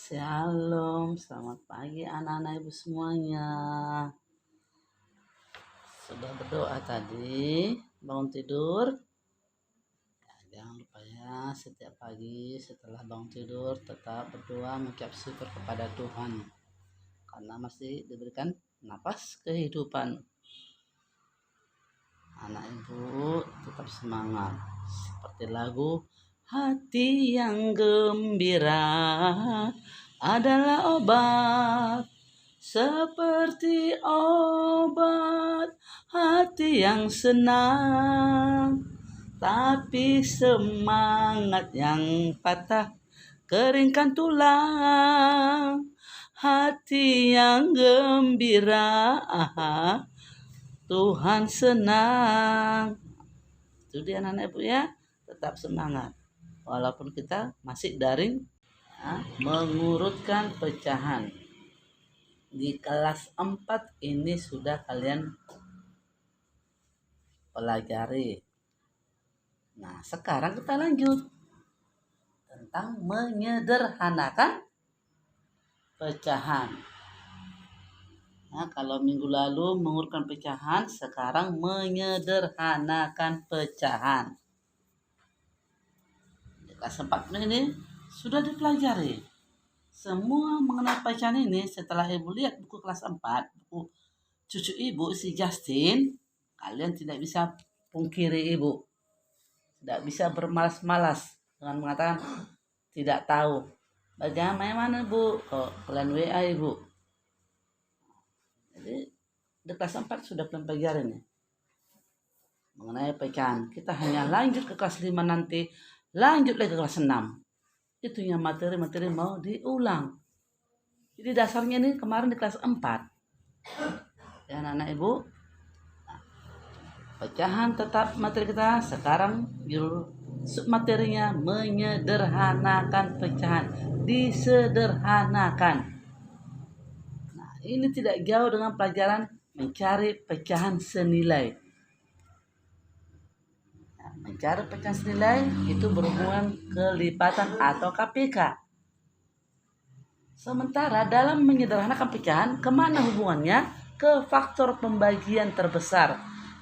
Shalom, selamat pagi anak-anak ibu semuanya. Sudah berdoa tadi, bangun tidur? Jangan lupa ya, setiap pagi setelah bangun tidur tetap berdoa mengucap syukur kepada Tuhan. Karena masih diberikan napas kehidupan. Anak ibu tetap semangat. Seperti lagu, hati yang gembira adalah obat. Seperti obat hati yang senang, tapi semangat yang patah keringkan tulang. Hati yang gembira, Tuhan senang. Itu dia anak-anak ibu ya, tetap semangat. Walaupun kita masih daring, mengurutkan pecahan. Di kelas 4 ini sudah kalian pelajari. Nah, sekarang kita lanjut tentang menyederhanakan pecahan. Nah, kalau minggu lalu mengurutkan pecahan, sekarang menyederhanakan pecahan. Di kelas 4 ini sudah dipelajari. Semua mengenai pecahan ini setelah ibu lihat buku kelas 4, buku cucu ibu si Justin, kalian tidak bisa pungkiri ibu. Tidak bisa bermalas-malas dengan mengatakan tidak tahu. Bagaimana bu? Kalau kalian WA ibu. Jadi di kelas 4 sudah kalian pelajari nih mengenai pecahan. Kita hanya lanjut ke kelas 5 nanti, lanjut lagi ke kelas 6. Itu yang materi-materi mau diulang. Jadi dasarnya ini kemarin di kelas 4. Ya anak-anak ibu, pecahan tetap materi kita. Sekarang judul submaterinya menyederhanakan pecahan, disederhanakan. Nah, ini tidak jauh dengan pelajaran mencari pecahan senilai. Nah, mencari pecahan senilai itu berhubungan kelipatan atau KPK. Sementara dalam menyederhanakan pecahan, kemana hubungannya? Ke faktor pembagian terbesar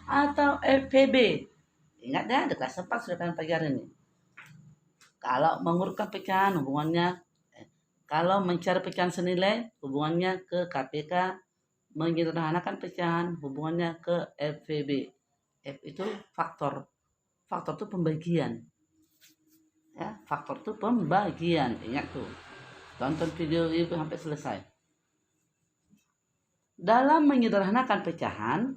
atau FPB. Ingat ya, di kelas 4 sudah kalian pelajari ini. Kalau mengurutkan pecahan hubungannya, kalau mencari pecahan senilai hubungannya ke KPK, menyederhanakan pecahan hubungannya ke FPB. F itu faktor. Faktor itu pembagian. Ya, faktor itu pembagian. Ingat tuh. Tonton video itu sampai selesai. Dalam menyederhanakan pecahan,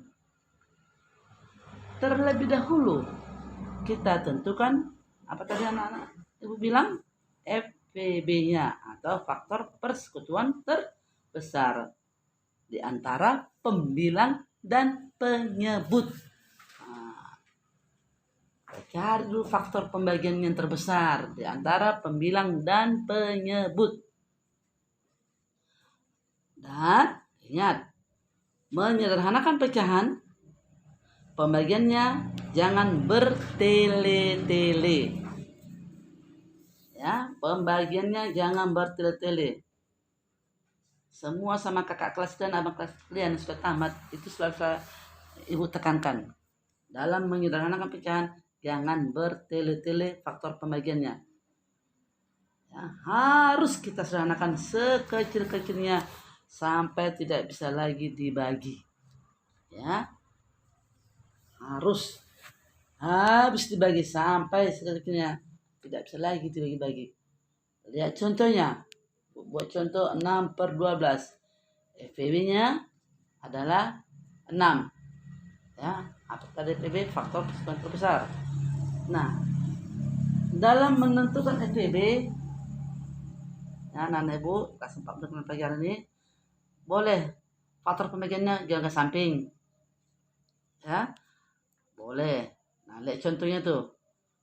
terlebih dahulu kita tentukan apa tadi anak-anak ibu bilang, FPB-nya atau faktor persekutuan terbesar di antara pembilang dan penyebut. Cari dulu faktor pembagian yang terbesar di antara pembilang dan penyebut. Dan ingat, menyederhanakan pecahan, pembagiannya jangan bertele-tele. Ya, pembagiannya jangan bertele-tele. Semua sama kakak kelas dan abang kelas kalian sudah tamat, itu selalu ibu tekankan. Dalam menyederhanakan pecahan, jangan bertele-tele faktor pembagiannya. Ya, harus kita sederhanakan sekecil-kecilnya sampai tidak bisa lagi dibagi. Ya, harus habis dibagi sampai sekecilnya tidak bisa lagi dibagi-bagi. Lihat contohnya. Buat contoh 6/12. FPB-nya adalah 6. Ya, apa tadi FPB? Faktor persekutuan terbesar. Nah, dalam menentukan FPB, ya, anak ibu kelas 4 dengan pelajaran ini, boleh faktor pembagiannya jangan ke samping. Ya, boleh. Nah, lihat contohnya tuh.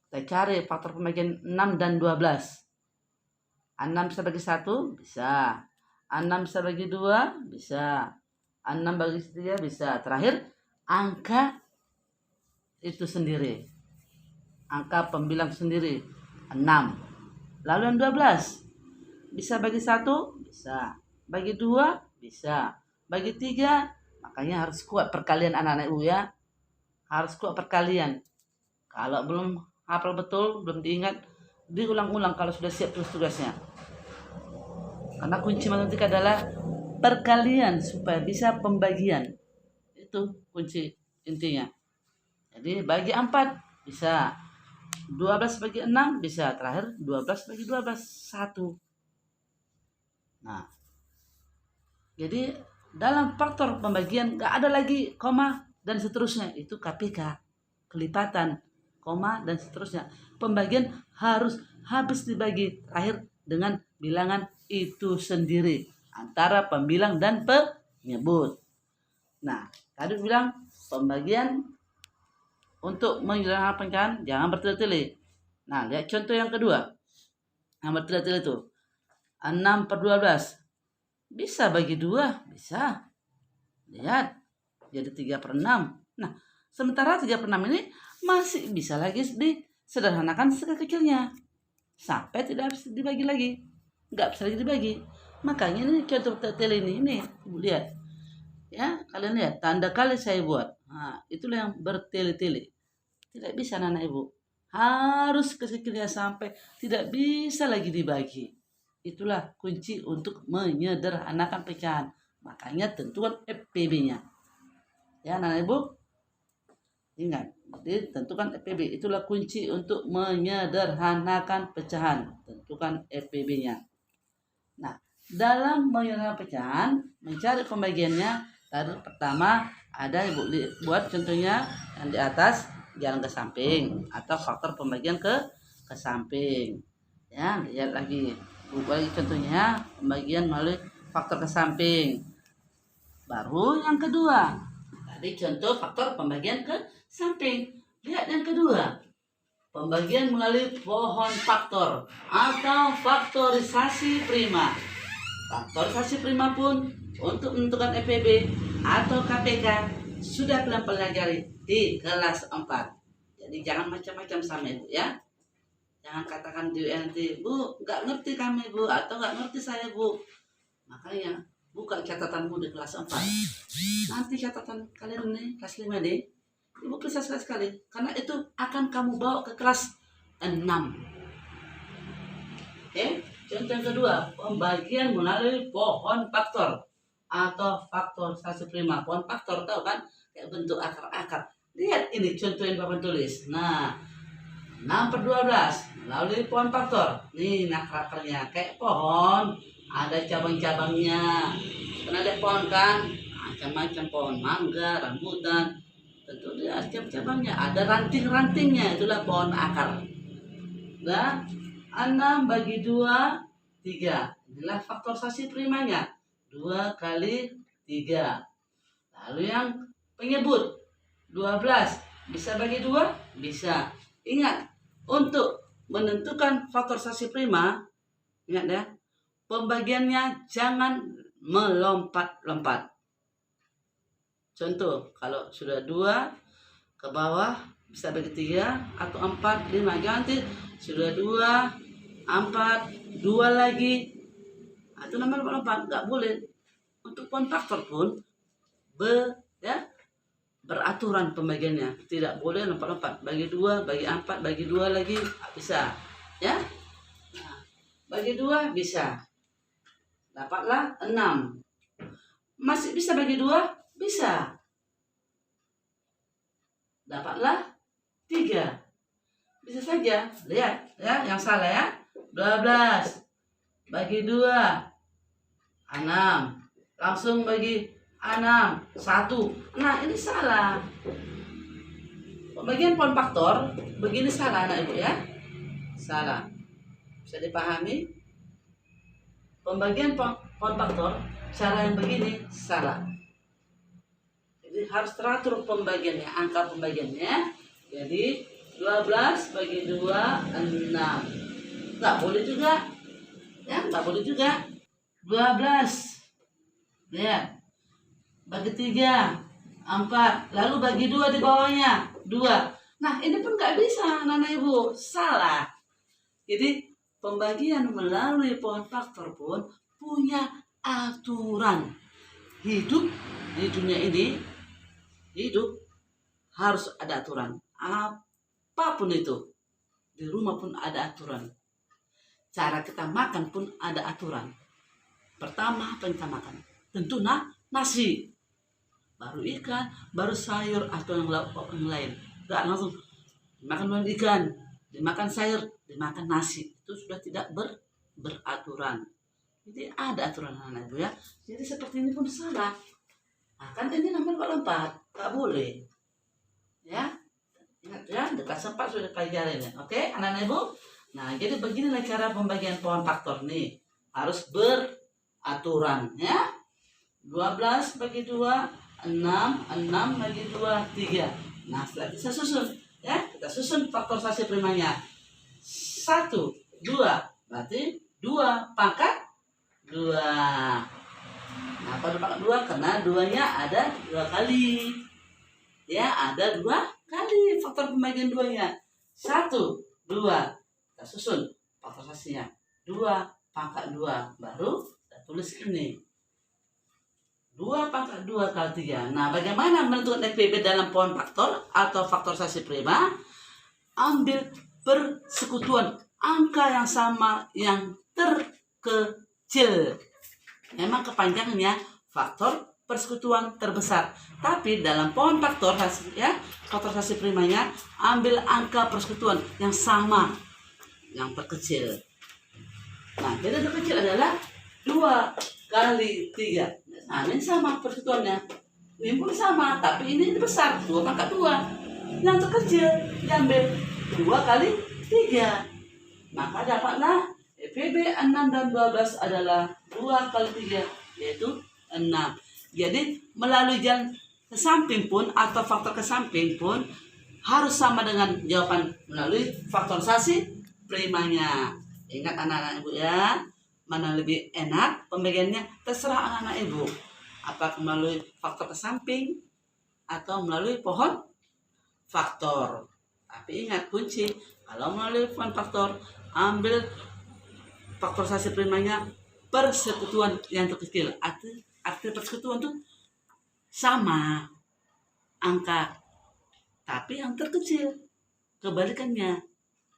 Kita cari faktor pembagian 6 dan 12. 6 bisa bagi 1? Bisa. 6 bisa bagi 2? Bisa. 6 bagi 3? Bisa. Terakhir, angka itu sendiri. Angka pembilang sendiri. 6. Lalu yang 12. bisa bagi 1? Bisa. Bagi 2? Bisa. Bagi 3? Makanya harus kuat perkalian anak-anak ibu ya. Harus kuat perkalian. Kalau belum hafal betul, belum diingat, diulang-ulang kalau sudah siap tugas-tugasnya. Karena kunci matematika adalah perkalian supaya bisa pembagian. Itu kunci intinya. Jadi bagi 4 bisa. 12 bagi 6 bisa. Terakhir 12 bagi 12 1. Nah, jadi dalam faktor pembagian gak ada lagi koma dan seterusnya. Itu KPK. Kelipatan, koma dan seterusnya. Pembagian harus habis dibagi terakhir dengan bilangan itu sendiri. Antara pembilang dan penyebut. Nah, tadi bilang pembagian untuk menghilangkan pecahan jangan bertele-tele. Nah, lihat contoh yang kedua. Yang bertele-tele itu 6/12. Bisa bagi 2, bisa. Lihat, jadi 3/6. Nah, sementara 3/6 ini masih bisa lagi disederhanakan sekecil-kecilnya. Sampai tidak bisa dibagi lagi. Nggak bisa lagi dibagi. Makanya ini contoh tele ini Ibu lihat. Ya, kalian lihat tanda kali saya buat. Nah, itulah yang bertele-tele. Tidak bisa anak ibu. Harus kecilnya sampai tidak bisa lagi dibagi. Itulah kunci untuk menyederhanakan pecahan. Makanya tentukan FPB-nya. Ya, anak ibu. Ingat, jadi tentukan FPB. Itulah kunci untuk menyederhanakan pecahan. Tentukan FPB-nya. Nah, dalam menyederhanakan pecahan, mencari pembagiannya. Tadi pertama ada ibu buat contohnya yang di atas jalan ke samping atau faktor pembagian ke samping. Ya, lihat lagi. Bagi contohnya pembagian melalui faktor ke samping. Baru yang kedua. Tadi contoh faktor pembagian ke samping. Lihat yang kedua. Pembagian melalui pohon faktor atau faktorisasi prima. Faktorisasi prima pun untuk menentukan FPB atau KPK sudah kalian pelajari di kelas 4. Jadi jangan macam-macam sama ibu ya. Jangan katakan di nanti, Bu, nggak ngerti kami Bu, atau nggak ngerti saya Bu. Makanya buka catatanmu di kelas 4. Nanti catatan kalian ini kelas 5 deh. Ibu bisa sekali-sekali. Karena itu akan kamu bawa ke kelas 6. Oke? Contoh yang kedua, pembagian melalui pohon faktor atau faktorisasi prima. Pohon faktor tahu kan? Kayak bentuk akar-akar. Lihat ini contoh yang Bapak tulis. Nah, 6/12 melalui pohon faktor. Nih akar-akarnya kayak pohon. Ada cabang-cabangnya. Pernah lihat pohon kan? Macam-macam pohon, mangga, rambutan. Tentu dia ada cabang-cabangnya. Ada ranting-rantingnya. Itulah pohon akar. Nah, 6/2, 3. Inilah faktorisasi primanya. 2 kali 3. Lalu yang penyebut 12. Bisa bagi 2? Bisa. Ingat, untuk menentukan faktorisasi prima, ingat ya, pembagiannya jangan melompat-lompat. Contoh, kalau sudah 2 ke bawah bisa bagi 3 atau 4, 5. Jangan nanti sudah 2, 4, 2 lagi. Itu namanya lompat-lompat, nggak boleh. Untuk pohon faktor pun beraturan pembagiannya. Tidak boleh lompat-lompat. Bagi 2, bagi 4, bagi 2 lagi bisa. Ya. Nah, bagi 2 bisa. Dapatlah 6. Masih bisa bagi 2? Bisa. Dapatlah 3. Bisa saja. Lihat ya, yang salah ya. 12 bagi 2 6. Langsung bagi 6 1. Nah, ini salah. Pembagian pohon faktor begini salah anak ibu ya. Salah. Bisa dipahami? Pembagian pohon faktor cara yang begini salah. Jadi harus teratur pembagiannya, angka pembagiannya. Jadi 12 bagi 2 6. Nggak boleh juga. Ya, nggak boleh juga. 12. Lihat. Bagi 3 4. Lalu bagi 2 di bawahnya 2. Nah, ini pun nggak bisa, Nana Ibu. Salah. Jadi pembagian melalui pohon faktor pun punya aturan. Hidup di dunia ini, hidup harus ada aturan. Apapun itu, di rumah pun ada aturan. Cara kita makan pun ada aturan. Pertama apa yang kita makan? Tentu nasi, baru ikan, baru sayur atau yang lain. Gak langsung dimakan ikan, dimakan sayur, dimakan nasi. Itu sudah tidak beraturan. Jadi ada aturan anak ibu ya. Jadi seperti ini pun salah. Nah, kan ini nomor 4, gak boleh. Ya, ingat ya, dekat sempat sudah pelajarin ya. Oke, anak-anak ibu. Nah, jadi beginilah cara pembagian pohon faktor nih. Harus beraturan ya. 12 bagi 2, 6 bagi 2, 3. Nah, setelah kita susun ya, kita susun faktorisasi primanya. 1, 2, berarti 2 pangkat 2. Nah, pada pangkat 2 karena 2-nya ada 2 kali. Ya, ada 2 kali faktor pembagian 2-nya. 1, 2. Kita susun faktorisasinya. 2 pangkat 2. Baru kita tulis ini. 2 pangkat 2 kali 3. Nah, bagaimana menentukan FPB dalam pohon faktor atau faktorisasi prima? Ambil persekutuan angka yang sama yang terkecil. Memang kepanjangannya faktor persekutuan terbesar. Tapi dalam pohon faktor ya, faktorisasi primanya ambil angka persekutuan yang sama yang terkecil. Nah, jadi terkecil adalah 2 kali 3. Nah, ini sama persekutuannya. Ini pun sama, tapi ini besar, 2 pangkat 2. Yang terkecil diambil 2 kali 3. Maka dapatlah FPB 6 dan 12 adalah 2 kali 3, yaitu 6. Jadi melalui jalan ke samping pun atau faktor ke samping pun harus sama dengan jawaban melalui faktorisasi primanya. Ingat anak-anak ibu ya, mana lebih enak pembagiannya terserah anak-anak ibu. Apakah melalui faktor ke samping atau melalui pohon faktor. Tapi ingat kunci, kalau melalui pohon faktor ambil faktorisasi primanya persekutuan yang terkecil. Arti persekutuan itu sama angka, tapi yang terkecil. Kebalikannya,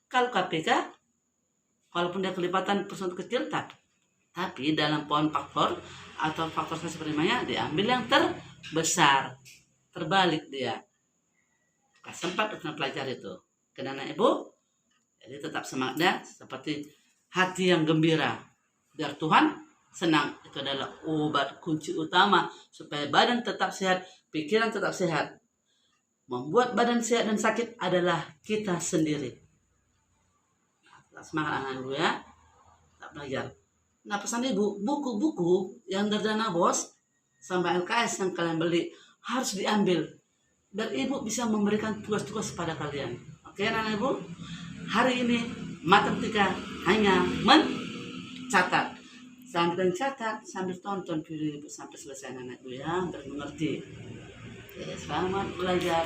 kalau KPK, walaupun dia kelipatan persekutuan kecil, tapi dalam pohon faktor atau faktorisasi primanya diambil yang terbesar. Terbalik dia. Sempat kita pelajari itu. Karena ibu, jadi tetap semangatnya seperti hati yang gembira. Biar Tuhan senang. Itu adalah obat kunci utama supaya badan tetap sehat, pikiran tetap sehat. Membuat badan sehat dan sakit adalah kita sendiri. Nah, semangat anak ibu ya. Tak belajar. Nah, pesan ibu, buku-buku yang dari Dana Bos sampai LKS yang kalian beli harus diambil. Dan ibu bisa memberikan tugas-tugas pada kalian. Oke anak ibu, hari ini matematika hanya mencatat. Sambil catat, sambil tonton video ibu sampai selesai anak ibu ya, biar mengerti. Oke, selamat belajar.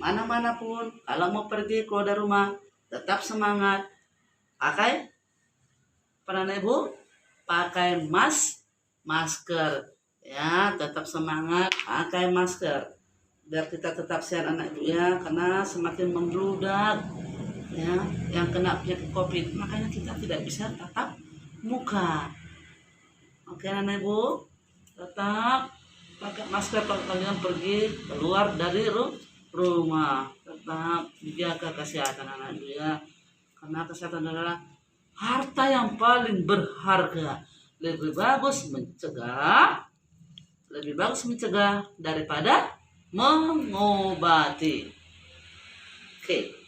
Mana-mana pun, kalau mau pergi keluar dari rumah, tetap semangat. Pakai, anak ibu, pakai masker. Ya, tetap semangat, pakai masker. Biar kita tetap sehat anak ibu ya, karena semakin membludak ya yang kena penyakit COVID, makanya kita tidak bisa tatap muka. Oke anak ibu, tetap pakai masker kalau kalian pergi keluar dari rumah. Tetap dijaga kesehatan anak ibu ya, karena kesehatan adalah harta yang paling berharga. Lebih bagus mencegah daripada mengobati. Oke.